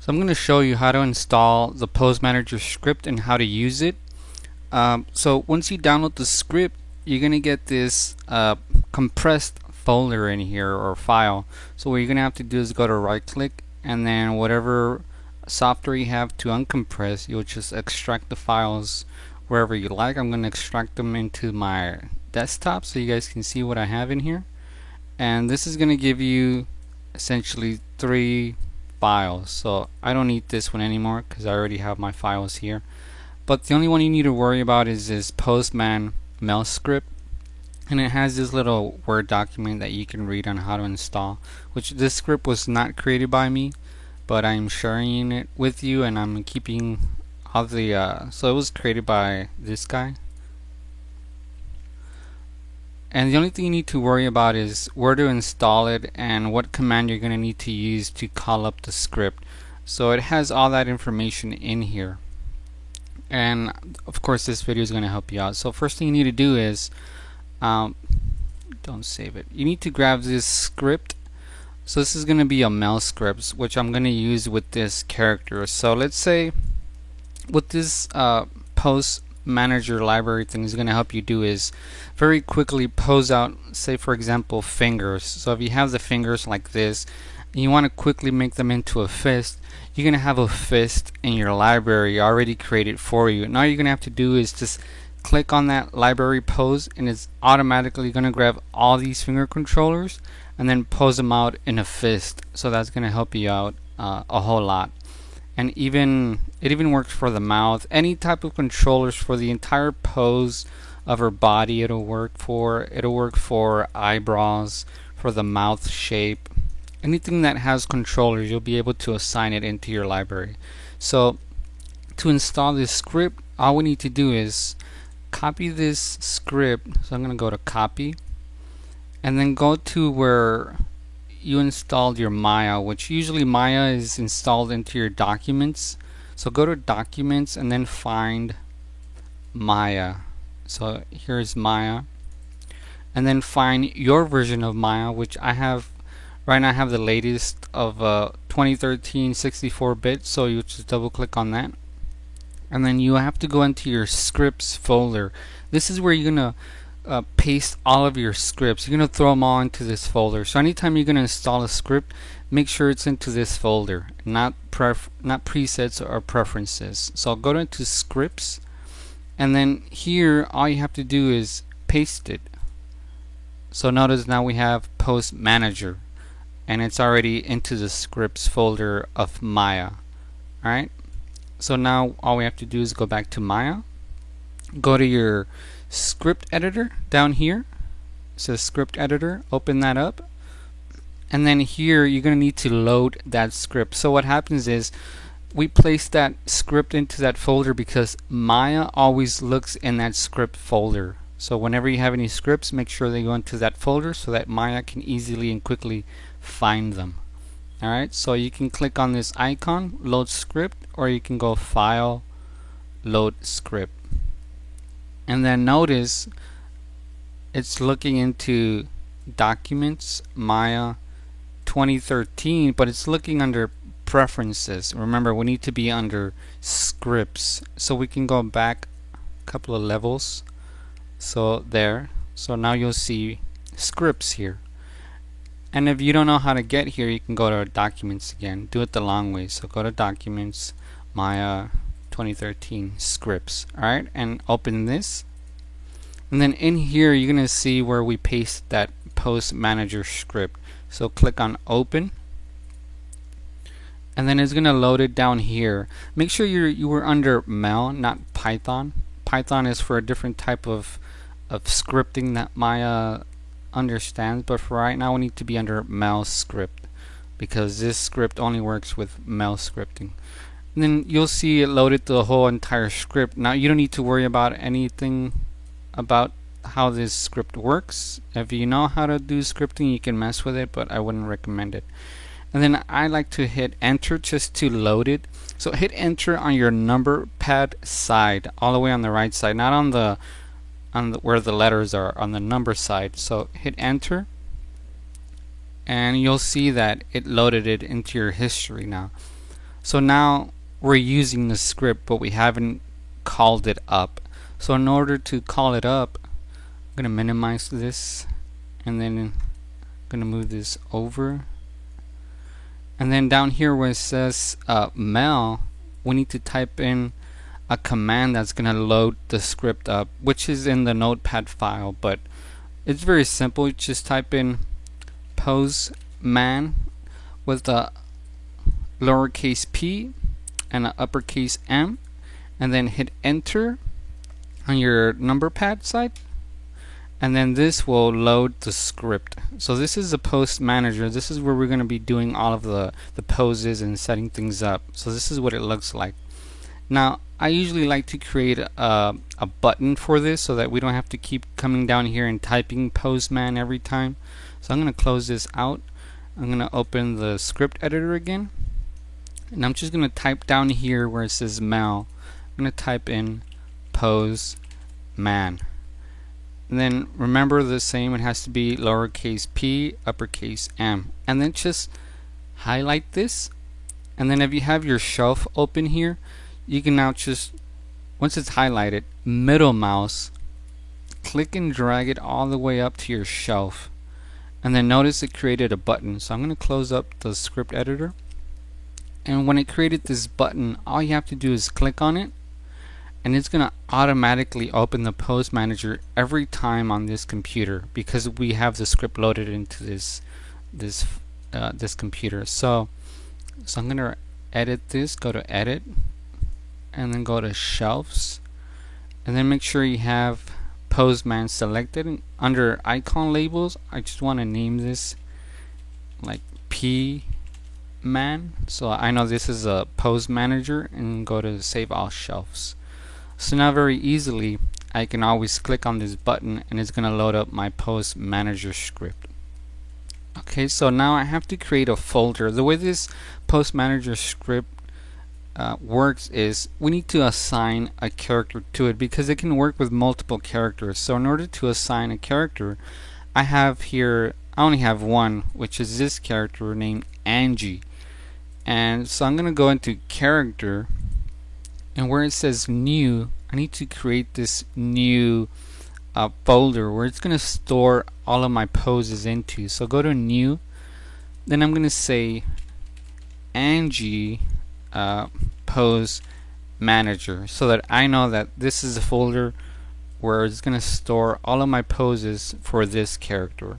So I'm going to show you how to install the Pose Manager script and how to use it. So once you download the script, you're going to get this compressed folder in here or file. So what you're going to have to do is go to right click and then whatever software you have to uncompress, you'll just extract the files wherever you like. I'm going to extract them into my desktop so you guys can see what I have in here. And this is going to give you essentially 3 files. So I don't need this one anymore because I already have my files here. But the only one you need to worry about is this Postman mail script, and it has this little Word document that you can read on how to install, which this script was not created by me, but I'm sharing it with you, and I'm keeping all the so it was created by this guy. And the only thing you need to worry about is where to install it and what command you're going to need to use to call up the script. So it has all that information in here. And of course this video is going to help you out. So first thing you need to do is, don't save it. You need to grab this script. So this is going to be a mail script, which I'm going to use with this character. So let's say what this Pose Manager library thing is going to help you do is very quickly pose out, say for example, fingers. So if you have the fingers like this and you want to quickly make them into a fist, you're going to have a fist in your library already created for you. And all you're going to have to do is just click on that library pose, and it's automatically going to grab all these finger controllers and then pose them out in a fist. So that's going to help you out a whole lot. And it even works for the mouth. Any type of controllers for the entire pose of her body it'll work for. It'll work for eyebrows, for the mouth shape. Anything that has controllers, you'll be able to assign it into your library. So to install this script, all we need to do is copy this script. So I'm going to go to copy and then go to where you installed your Maya, which usually Maya is installed into your documents. So go to documents and then find Maya. So here's Maya, and then find your version of Maya, which I have right now. I have the latest of 2013 64-bit, so you just double click on that, and then you have to go into your scripts folder. This is where you're gonna paste all of your scripts. You're going to throw them all into this folder. So anytime you're going to install a script, make sure it's into this folder, not presets or preferences. So I'll go into scripts, and then here all you have to do is paste it. So notice now we have Pose Manager, and it's already into the scripts folder of Maya. Alright, so now all we have to do is go back to Maya, go to your script editor down here. It says script editor, open that up, and then here you're going to need to load that script. So what happens is we place that script into that folder because Maya always looks in that script folder. So whenever you have any scripts, make sure they go into that folder so that Maya can easily and quickly find them. Alright, so you can click on this icon, load script, or you can go file, load script. And then notice it's looking into documents, Maya 2013, but it's looking under preferences. Remember, we need to be under scripts. So we can go back a couple of levels. So there. So now you'll see scripts here. And if you don't know how to get here, you can go to documents again. Do it the long way. So go to documents, Maya 2013 scripts. Alright, and open this, and then in here you're gonna see where we paste that Pose Manager script. So click on open, and then it's gonna load it down here. Make sure you were under Mel, not Python. Python is for a different type of scripting that Maya understands, but for right now we need to be under Mel script because this script only works with Mel scripting. And then you'll see it loaded the whole entire script. Now you don't need to worry about anything about how this script works. If you know how to do scripting, you can mess with it, but I wouldn't recommend it. And then I like to hit enter just to load it. So hit enter on your number pad side, all the way on the right side, not on the where the letters are, on the number side. So hit enter, and you'll see that it loaded it into your history now. So now we're using the script, but we haven't called it up. So in order to call it up, I'm going to minimize this, and then I'm going to move this over. And then down here where it says Mel, we need to type in a command that's going to load the script up, which is in the notepad file, but it's very simple. You just type in poseman with a lowercase p and an uppercase M, and then hit enter on your number pad side, and then this will load the script. So this is the post manager. This is where we're going to be doing all of the poses and setting things up. So this is what it looks like. Now I usually like to create a button for this so that we don't have to keep coming down here and typing poseman every time. So I'm going to close this out. I'm going to open the script editor again, and I'm just going to type down here where it says Mel. I'm going to type in poseman. And then remember the same, it has to be lowercase p, uppercase M. And then just highlight this. And then if you have your shelf open here, you can now just, once it's highlighted, middle mouse, click and drag it all the way up to your shelf. And then notice it created a button. So I'm going to close up the script editor. And when it created this button, all you have to do is click on it, and it's going to automatically open the post manager every time on this computer because we have the script loaded into this computer. So I'm going to edit this, go to edit, and then go to shelves, and then make sure you have poseman selected. Under icon labels, I just want to name this like P man, so I know this is a post manager, and go to save all shelves. So now very easily I can always click on this button and it's going to load up my post manager script. Okay, so now I have to create a folder. The way this post manager script works is we need to assign a character to it because it can work with multiple characters. So in order to assign a character, I only have one, which is this character named Angie. And so I'm going to go into character, and where it says new, I need to create this new folder where it's going to store all of my poses into. So go to new, then I'm going to say Angie pose manager, so that I know that this is a folder where it's going to store all of my poses for this character.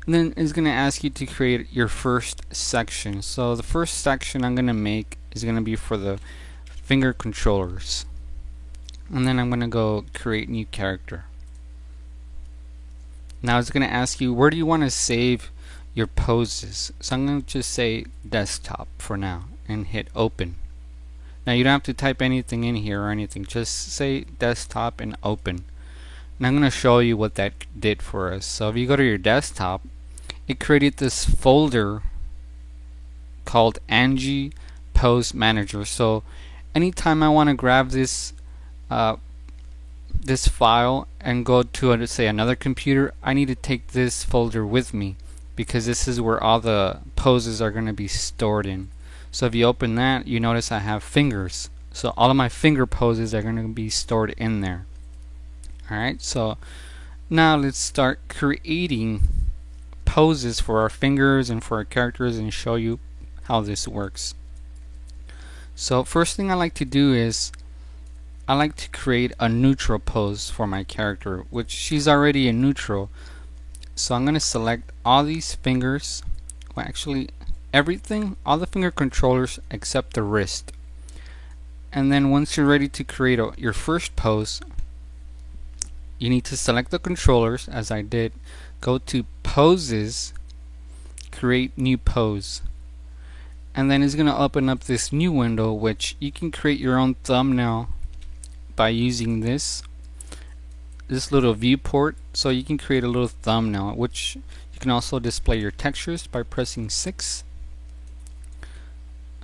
And then it's going to ask you to create your first section. So the first section I'm going to make is going to be for the finger controllers, and then I'm going to go create new character. Now it's going to ask you where do you want to save your poses. So I'm going to just say desktop for now and hit open. Now you don't have to type anything in here or anything, just say desktop and open. And I'm going to show you what that did for us. So if you go to your desktop, it created this folder called Angie Pose Manager. So anytime I want to grab this this file and go to say another computer, I need to take this folder with me because this is where all the poses are going to be stored in. So if you open that, you notice I have fingers. So all of my finger poses are going to be stored in there. Alright, so now let's start creating poses for our fingers and for our characters and show you how this works. So first thing I like to do is I like to create a neutral pose for my character, which she's already in neutral. So I'm going to select all these fingers, well actually everything, all the finger controllers except the wrist. And then once you're ready to create your first pose, you need to select the controllers as I did, go to poses, create new pose, and then it's going to open up this new window which you can create your own thumbnail by using this little viewport. So you can create a little thumbnail, which you can also display your textures by pressing 6.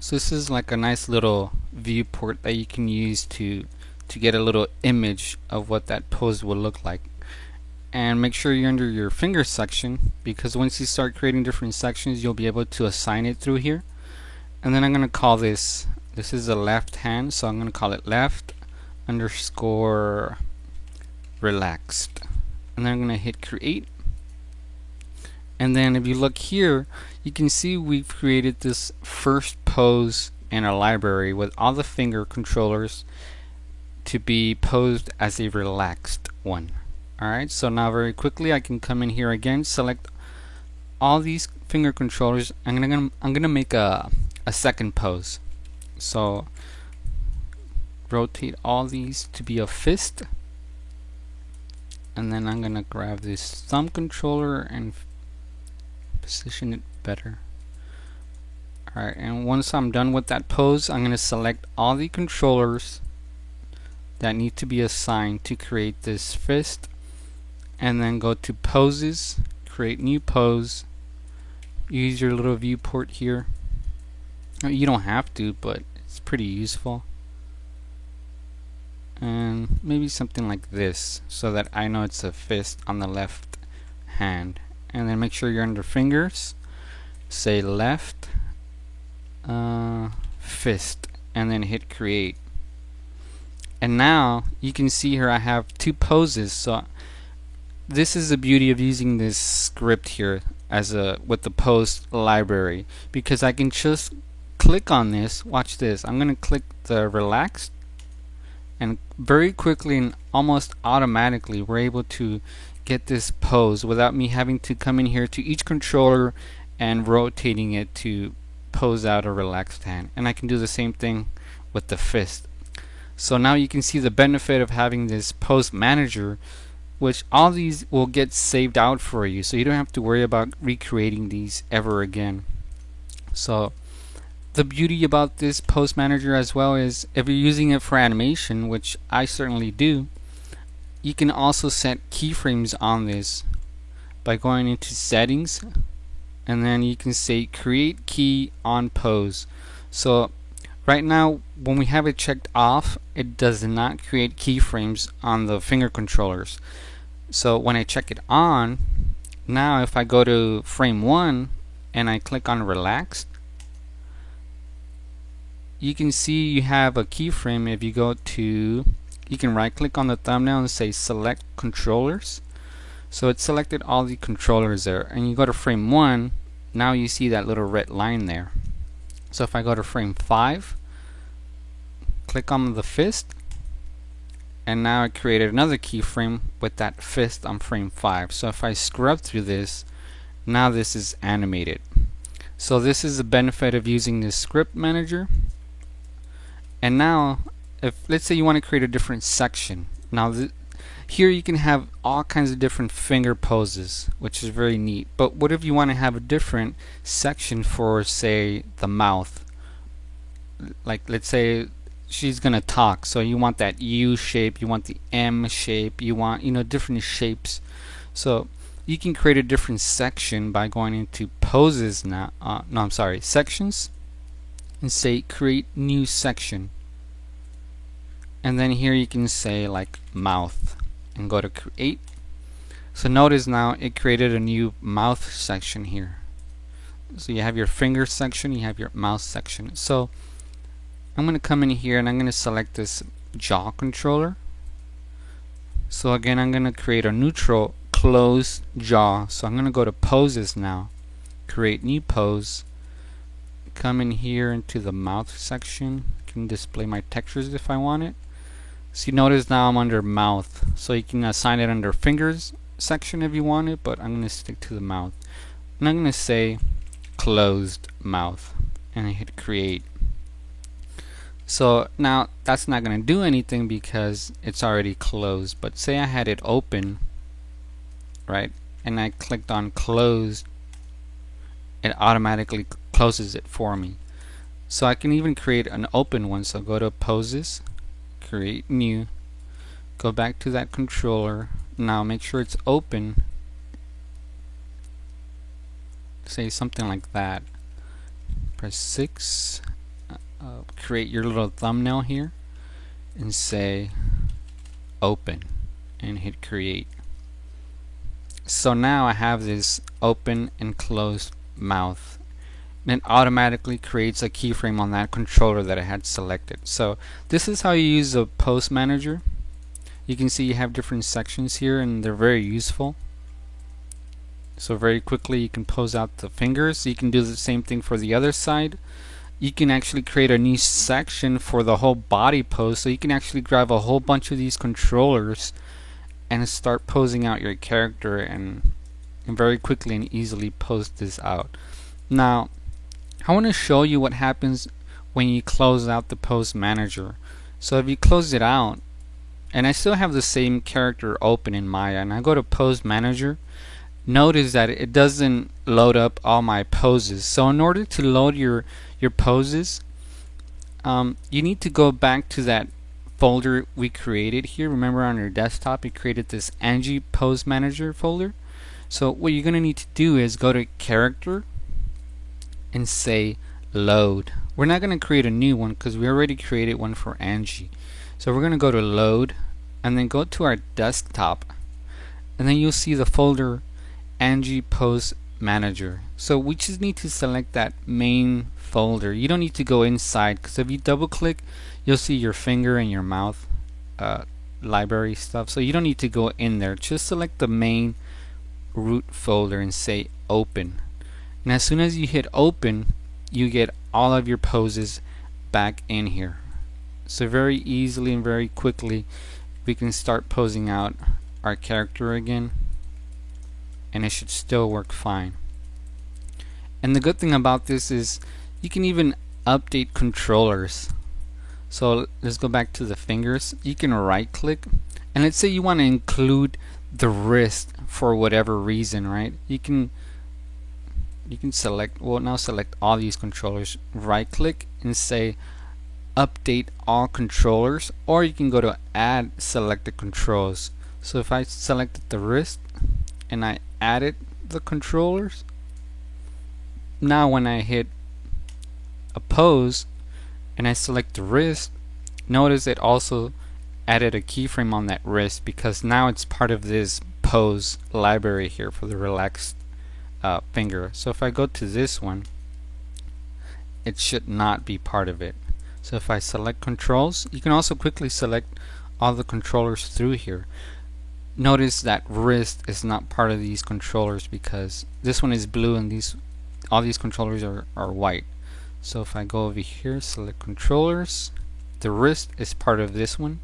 So this is like a nice little viewport that you can use to get a little image of what that pose will look like. And make sure you're under your finger section, because once you start creating different sections you'll be able to assign it through here. and then I'm going to call this is the left hand, so I'm going to call it left underscore relaxed, and then I'm going to hit create. And then if you look here, you can see we've created this first pose in our library with all the finger controllers to be posed as a relaxed one. Alright, so now very quickly I can come in here again, select all these finger controllers. I'm gonna make a second pose. So rotate all these to be a fist, and then I'm gonna grab this thumb controller and position it better. Alright, and once I'm done with that pose, I'm going to select all the controllers that need to be assigned to create this fist, and then go to poses, create new pose, use your little viewport here. You don't have to, but it's pretty useful. And maybe something like this, so that I know it's a fist on the left hand. And then make sure you're under fingers, say left fist, and then hit create. And now you can see here I have two poses. So this is the beauty of using this script here as with the pose library, because I can just click on this. Watch this. I'm going to click the relaxed, and very quickly and almost automatically we're able to get this pose without me having to come in here to each controller and rotating it to pose out a relaxed hand. And I can do the same thing with the fist. So now you can see the benefit of having this pose manager, which all these will get saved out for you, so you don't have to worry about recreating these ever again. So the beauty about this pose manager as well is if you're using it for animation, which I certainly do, you can also set keyframes on this by going into settings, and then you can say create key on pose. So right now when we have it checked off, it does not create keyframes on the finger controllers. So when I check it on, now if I go to frame 1 and I click on relaxed, you can see you have a keyframe. If you go to, you can right click on the thumbnail and say select controllers. So it selected all the controllers there, and you go to frame 1, now you see that little red line there. So if I go to frame 5, click on the fist, and now I created another keyframe with that fist on frame 5. So if I scrub through this, now this is animated. So this is the benefit of using this script manager. And now if let's say you want to create a different section, now here you can have all kinds of different finger poses, which is very neat. But what if you want to have a different section for, say, the mouth? Like let's say she's gonna talk, so you want that U shape, you want the M shape, you want, you know, different shapes. So you can create a different section by going into poses now. Sections, and say create new section. And then here you can say like mouth and go to create. So notice now it created a new mouth section here. So you have your finger section, you have your mouth section. So I'm going to come in here and I'm going to select this jaw controller. So again, I'm going to create a neutral closed jaw. So I'm going to go to poses now, create new pose, come in here into the mouth section. I can display my textures if I want it. So you notice now I'm under mouth, so you can assign it under fingers section if you want it, but I'm going to stick to the mouth. And I'm going to say closed mouth, and I hit create. So now that's not going to do anything because it's already closed, but say I had it open, right, and I clicked on closed, it automatically closes it for me. So I can even create an open one. So go to poses, create new, go back to that controller, now make sure it's open, say something like that, press 6, create your little thumbnail here and say open and hit create. So now I have this open and closed mouth, and it automatically creates a keyframe on that controller that I had selected. So this is how you use the pose manager. You can see you have different sections here and they're very useful. So very quickly you can pose out the fingers. You can do the same thing for the other side. You can actually create a new section for the whole body pose, so you can actually grab a whole bunch of these controllers and start posing out your character and very quickly and easily pose this out. Now I want to show you what happens when you close out the pose manager. So if you close it out, and I still have the same character open in Maya, and I go to pose manager, notice that it doesn't load up all my poses. So in order to load your poses, you need to go back to that folder we created here. Remember, on your desktop we created this Angie Pose Manager folder. So what you're going to need to do is go to character and say load. We're not going to create a new one because we already created one for Angie. So we're going to go to load and then go to our desktop, and then you'll see the folder Angie Pose Manager. So we just need to select that main folder. You don't need to go inside, because if you double click you'll see your finger and your mouth library stuff. So you don't need to go in there. Just select the main root folder and say open. And as soon as you hit open, you get all of your poses back in here. So very easily and very quickly we can start posing out our character again, and it should still work fine. And the good thing about this is you can even update controllers. So let's go back to the fingers. You can right click, and let's say you want to include the wrist for whatever reason, right? You can select, well, now select all these controllers, right click and say update all controllers, or you can go to add selected controls. So if I selected the wrist and I added the controllers, now when I hit a pose and I select the wrist, notice it also added a keyframe on that wrist, because now it's part of this pose library here for the relaxed finger. So if I go to this one, it should not be part of it. So if I select controls, you can also quickly select all the controllers through here. Notice that wrist is not part of these controllers because this one is blue and all these controllers are white. So if I go over here, select controllers, the wrist is part of this one.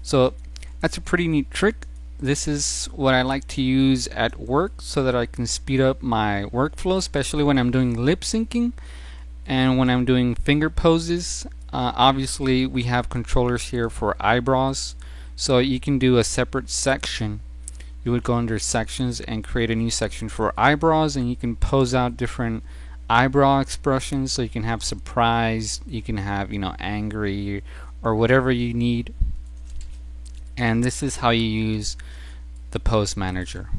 So that's a pretty neat trick. This is what I like to use at work so that I can speed up my workflow, especially when I'm doing lip syncing and when I'm doing finger poses. Obviously we have controllers here for eyebrows, so you can do a separate section. You would go under sections and create a new section for eyebrows, and you can pose out different eyebrow expressions. So you can have surprised, you can have, angry, or whatever you need. And this is how you use the pose manager.